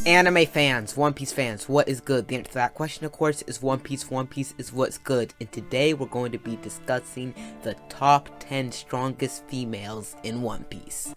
Anime fans, One Piece fans, what is good? The answer to that question, of course, is One Piece. One Piece is what's good. And today we're going to be discussing the top 10 strongest females in One Piece.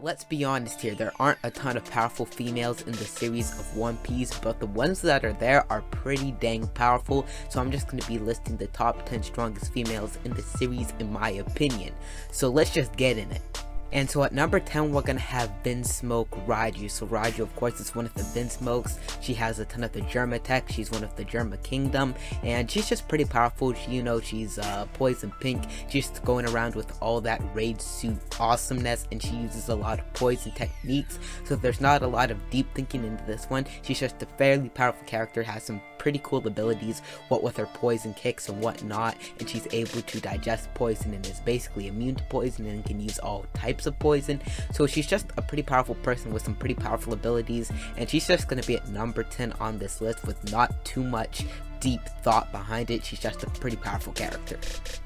Let's be honest here, there aren't a ton of powerful females in the series of One Piece, but the ones that are there are pretty dang powerful, so I'm just going to be listing the top 10 strongest females in the series in my opinion. So let's just get in it. And so at number 10, we're going to have Vinsmoke Raiju. So Raiju, of course, is one of the Vinsmokes. She has a ton of the Germa tech. She's one of the Germa Kingdom. And she's just pretty powerful. She's poison pink. She's just going around with all that raid suit awesomeness. And she uses a lot of poison techniques. So there's not a lot of deep thinking into this one. She's just a fairly powerful character. Has some pretty cool abilities, what with her poison kicks and whatnot. And she's able to digest poison and is basically immune to poison and can use all types of poison. So she's just a pretty powerful person with some pretty powerful abilities, and she's just going to be at number 10 on this list with not too much deep thought behind it. She's just a pretty powerful character.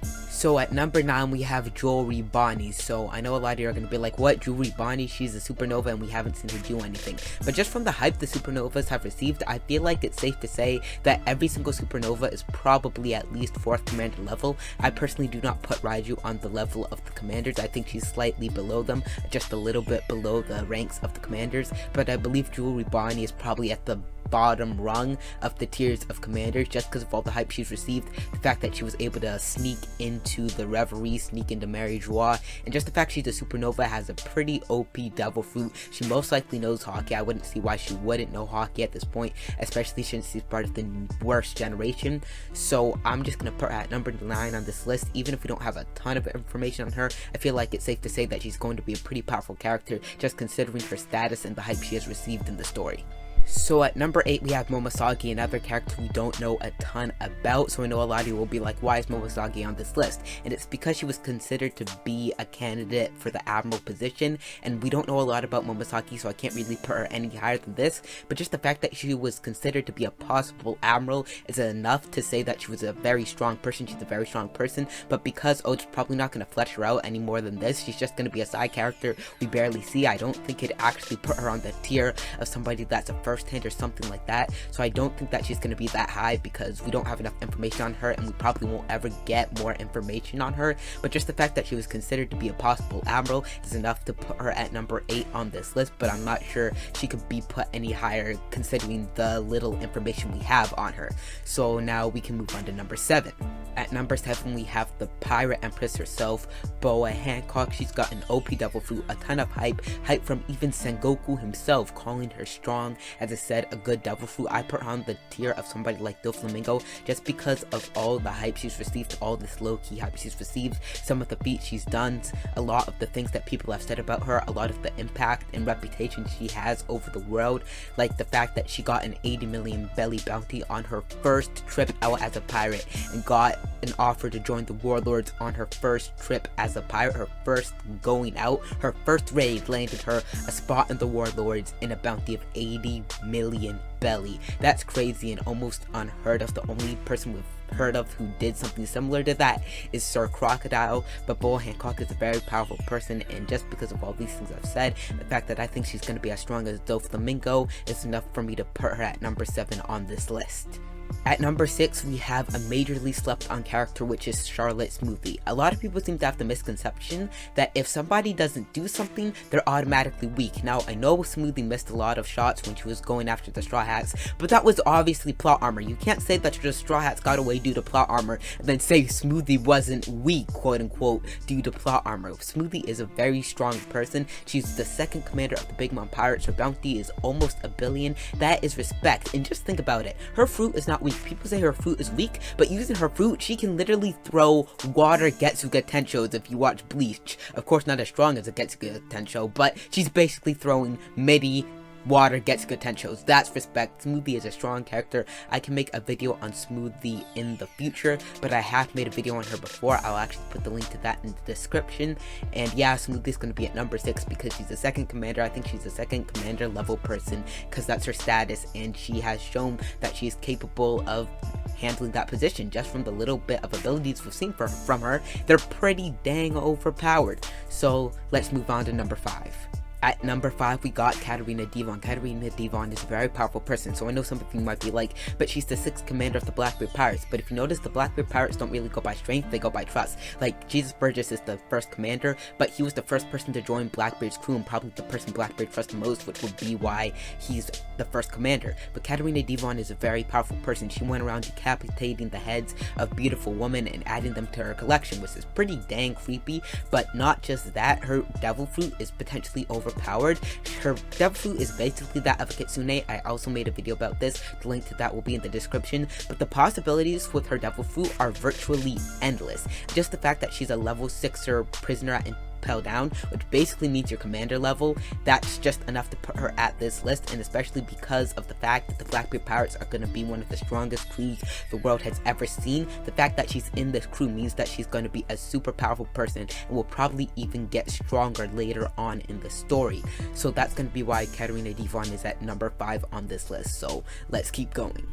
So at number 9, we have Jewelry Bonnie. So I know a lot of you are going to be like, what, Jewelry Bonnie? She's a supernova and we haven't seen her do anything. But just from the hype the supernovas have received, I feel like it's safe to say that every single supernova is probably at least 4th commander level. I personally do not put Raiju on the level of the commanders. I think she's slightly below them, just a little bit below the ranks of the commanders. But I believe Jewelry Bonnie is probably at the bottom rung of the tiers of commanders just because of all the hype she's received, the fact that she was able to sneak into the Reverie, sneak into Mary Joie, and just the fact she's a supernova, has a pretty OP devil fruit. She most likely knows hockey. I wouldn't see why she wouldn't know hockey at this point, especially since she's part of the worst generation. So I'm just gonna put her at number 9 on this list. Even if we don't have a ton of information on her, I feel like it's safe to say that she's going to be a pretty powerful character just considering her status and the hype she has received in the story. So at number 8, we have Momoshage, another character we don't know a ton about. So I know a lot of you will be like, why is Momoshage on this list? And it's because she was considered to be a candidate for the Admiral position, and we don't know a lot about Momoshage, so I can't really put her any higher than this. But just the fact that she was considered to be a possible Admiral is enough to say that she was a very strong person. She's a very strong person, but because Oda's probably not going to flesh her out any more than this, she's just going to be a side character we barely see. I don't think it'd actually put her on the tier of somebody that's a first hint or something like that. So I don't think that she's going to be that high because we don't have enough information on her, and we probably won't ever get more information on her. But just the fact that she was considered to be a possible Admiral is enough to put her at number 8 on this list, but I'm not sure she could be put any higher considering the little information we have on her. So now we can move on to number 7. At number 7, we have the Pirate Empress herself, Boa Hancock. She's got an OP devil fruit, a ton of hype from even Sengoku himself, calling her strong. As I said, a good devil fruit. I put her on the tier of somebody like Doflamingo just because of all the hype she's received, all this low-key hype she's received, some of the feats she's done, a lot of the things that people have said about her, a lot of the impact and reputation she has over the world, like the fact that she got an 80 million belly bounty on her first trip out as a pirate and got an offer to join the Warlords on her first trip as a pirate, her first going out, her first raid landed her a spot in the Warlords and a bounty of 80 million belly. That's crazy and almost unheard of. The only person we've heard of who did something similar to that is Sir Crocodile, but Boa Hancock is a very powerful person, and just because of all these things I've said, the fact that I think she's going to be as strong as Doflamingo is enough for me to put her at number 7 on this list. At number 6, we have a majorly slept on character, which is Charlotte Smoothie. A lot of people seem to have the misconception that if somebody doesn't do something, they're automatically weak. Now, I know Smoothie missed a lot of shots when she was going after the Straw Hats, but that was obviously plot armor. You can't say that the Straw Hats got away due to plot armor and then say Smoothie wasn't weak, quote unquote, due to plot armor. Smoothie is a very strong person. She's the 2nd commander of the Big Mom Pirates. Her bounty is almost 1 billion. That is respect. And just think about it. Her fruit is not weak. People say her fruit is weak, but using her fruit, she can literally throw water Getsuga Tenshos if you watch Bleach. Of course, not as strong as a Getsuga Tensho, but she's basically throwing midi water gets good tenchos. That's respect. Smoothie is a strong character. I can make a video on Smoothie in the future, but I have made a video on her before. I'll actually put the link to that in the description. And yeah, Smoothie is going to be at number 6 because she's the second commander. I think she's the second commander level person because that's her status, and she has shown that she's capable of handling that position just from the little bit of abilities we've seen from her. They're pretty dang overpowered. So let's move on to number 5. At number 5, we got Katarina Devon. Katarina Devon is a very powerful person, so I know some of you might be like, but she's the 6th commander of the Blackbeard Pirates. But if you notice, the Blackbeard Pirates don't really go by strength, they go by trust. Like, Jesus Burgess is the 1st commander, but he was the first person to join Blackbeard's crew, and probably the person Blackbeard trusts the most, which would be why he's the 1st commander. But Katarina Devon is a very powerful person. She went around decapitating the heads of beautiful women and adding them to her collection, which is pretty dang creepy. But not just that, her devil fruit is potentially overpowered. Her devil fruit is basically that of a kitsune. I also made a video about this. The link to that will be in the description. But the possibilities with her devil fruit are virtually endless. Just the fact that she's a level 6er prisoner at Impel Down, which basically means your commander level, that's just enough to put her at this list. And especially because of the fact that the Blackbeard Pirates are going to be one of the strongest crews the world has ever seen, the fact that she's in this crew means that she's going to be a super powerful person and will probably even get stronger later on in the story. So that's going to be why Katarina Devon is at number 5 on this list. So let's keep going.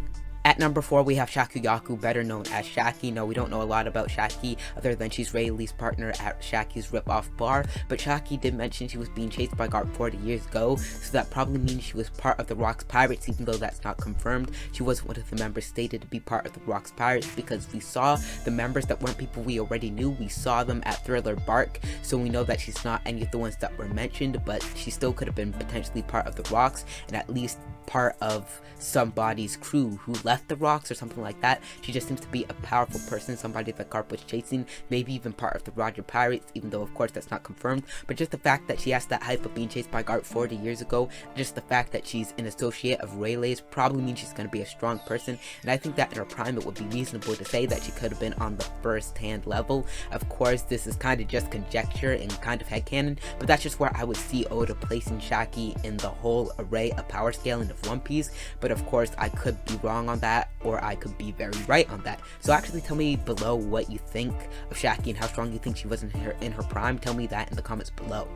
At number 4, we have Shakuyaku, better known as Shaki. No, we don't know a lot about Shaki, other than she's Rayleigh's partner at Shaki's rip-off bar, but Shaki did mention she was being chased by Garp 40 years ago, so that probably means she was part of the Rocks Pirates, even though that's not confirmed. She wasn't one of the members stated to be part of the Rocks Pirates, because we saw the members that weren't people we already knew. We saw them at Thriller Bark, so we know that she's not any of the ones that were mentioned, but she still could have been potentially part of the Rocks, and at least part of somebody's crew who left the Rocks or something like that. She just seems to be a powerful person, somebody that Garp was chasing, maybe even part of the Roger Pirates, even though of course that's not confirmed. But just the fact that she has that hype of being chased by Garp 40 years ago, just the fact that she's an associate of Rayleigh's probably means she's going to be a strong person, and I think that in her prime it would be reasonable to say that she could have been on the first-hand level. Of course, this is kind of just conjecture and kind of headcanon, but that's just where I would see Oda placing Shaki in the whole array of power scaling of One Piece. But of course, I could be wrong on that, or I could be very right on that. So actually tell me below what you think of Shaki and how strong you think she was in her prime. Tell me that in the comments below.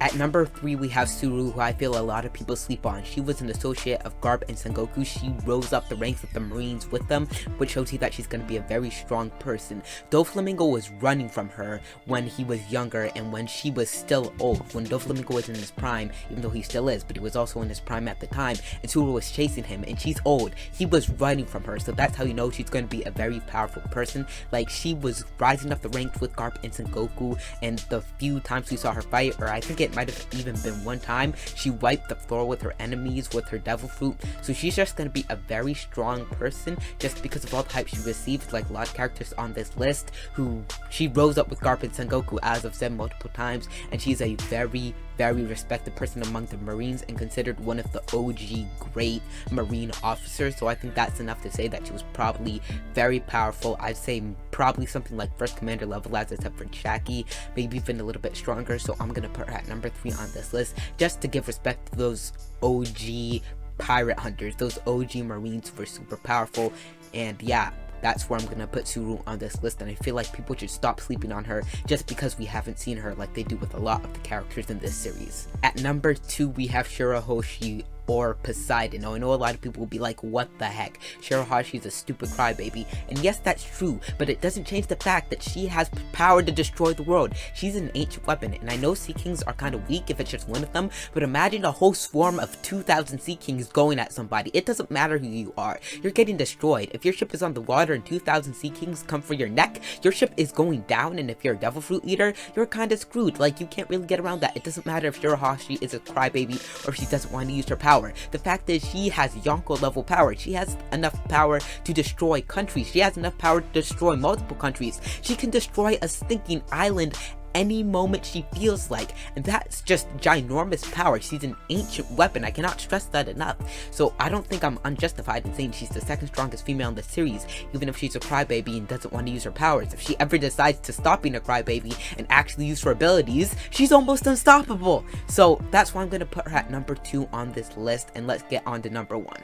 At number 3, we have Suru, who I feel a lot of people sleep on. She was an associate of Garp and Sengoku. She rose up the ranks of the Marines with them, which shows you that she's going to be a very strong person. Doflamingo was running from her when he was younger and when she was still old. When Doflamingo was in his prime, even though he still is, but he was also in his prime at the time, and Suru was chasing him, and she's old. He was running from her, so that's how you know she's going to be a very powerful person. Like, she was rising up the ranks with Garp and Sengoku, and the few times we saw her fight, or I think it might have even been one time, she wiped the floor with her enemies with her devil fruit. So she's just going to be a very strong person just because of all the hype she received, like a lot of characters on this list who she rose up with Garp and Sengoku, as I've said multiple times, and she's a very respected person among the Marines and considered one of the OG great Marine officers. So I think that's enough to say that she was probably very powerful. I'd say probably something like first commander level, as I said for Shaki, maybe even a little bit stronger. So I'm gonna put her at number 3 on this list just to give respect to those OG pirate hunters, those OG Marines who were super powerful. And yeah, that's where I'm gonna put Suru on this list, and I feel like people should stop sleeping on her just because we haven't seen her like they do with a lot of the characters in this series. At number 2, we have Shirahoshi, or Poseidon. Now, I know a lot of people will be like, what the heck? Shirahashi's a stupid crybaby. And yes, that's true, but it doesn't change the fact that she has power to destroy the world. She's an ancient weapon, and I know Sea Kings are kind of weak if it's just one of them, but imagine a whole swarm of 2,000 Sea Kings going at somebody. It doesn't matter who you are. You're getting destroyed. If your ship is on the water and 2,000 Sea Kings come for your neck, your ship is going down, and if you're a Devil Fruit eater, you're kind of screwed. Like, you can't really get around that. It doesn't matter if Shirahoshi is a crybaby or if she doesn't want to use her power. The fact is, she has Yonko level power. She has enough power to destroy countries. She has enough power to destroy multiple countries. She can destroy a stinking island any moment she feels like, and that's just ginormous power. She's an ancient weapon. I cannot stress that enough. So I don't think I'm unjustified in saying she's the second strongest female in the series, even if she's a crybaby and doesn't want to use her powers. If she ever decides to stop being a crybaby and actually use her abilities, she's almost unstoppable. So that's why I'm going to put her at number 2 on this list, and let's get on to number 1.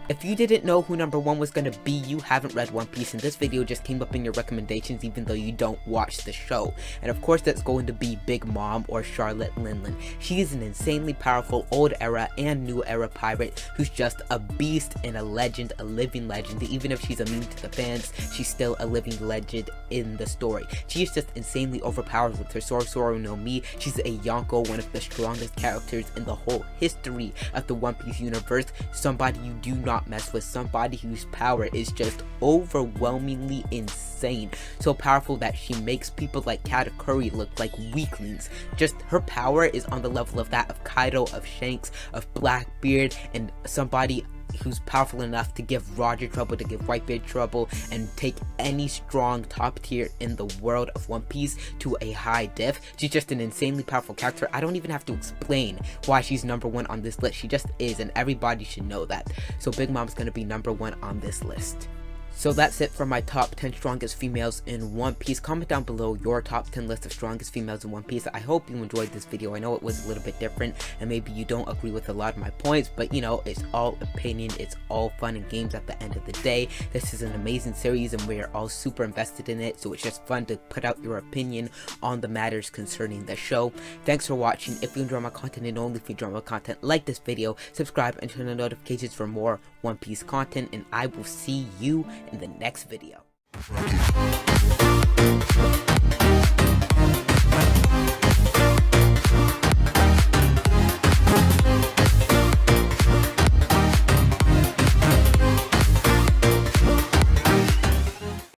If you didn't know who number 1 was going to be, you haven't read One Piece, and this video just came up in your recommendations even though you don't watch the show. And of course that's going to be Big Mom, or Charlotte Linlin. She is an insanely powerful old era and new era pirate who's just a beast and a legend, a living legend. Even if she's a meme to the fans, she's still a living legend in the story. She is just insanely overpowered with her Sorcerer no Mi. She's a Yonko, one of the strongest characters in the whole history of the One Piece universe. Somebody you do not mess with, somebody whose power is just overwhelmingly insane. So powerful that she makes people like Katakuri look like weaklings. Just her power is on the level of that of Kaido, of Shanks, of Blackbeard, and somebody who's powerful enough to give Roger trouble, to give Whitebeard trouble, and take any strong top tier in the world of One Piece to a high diff. She's just an insanely powerful character. I don't even have to explain why she's number 1 on this list. She just is, and everybody should know that. So Big Mom's gonna be number 1 on this list. So that's it for my top 10 strongest females in One Piece. Comment down below your top 10 list of strongest females in One Piece. I hope you enjoyed this video. I know it was a little bit different and maybe you don't agree with a lot of my points, but you know, it's all opinion, it's all fun and games at the end of the day. This is an amazing series and we're all super invested in it, so it's just fun to put out your opinion on the matters concerning the show. Thanks for watching. If you enjoy my content and only if you enjoy my content, like this video, subscribe and turn on notifications for more One Piece content, and I will see you in the next video.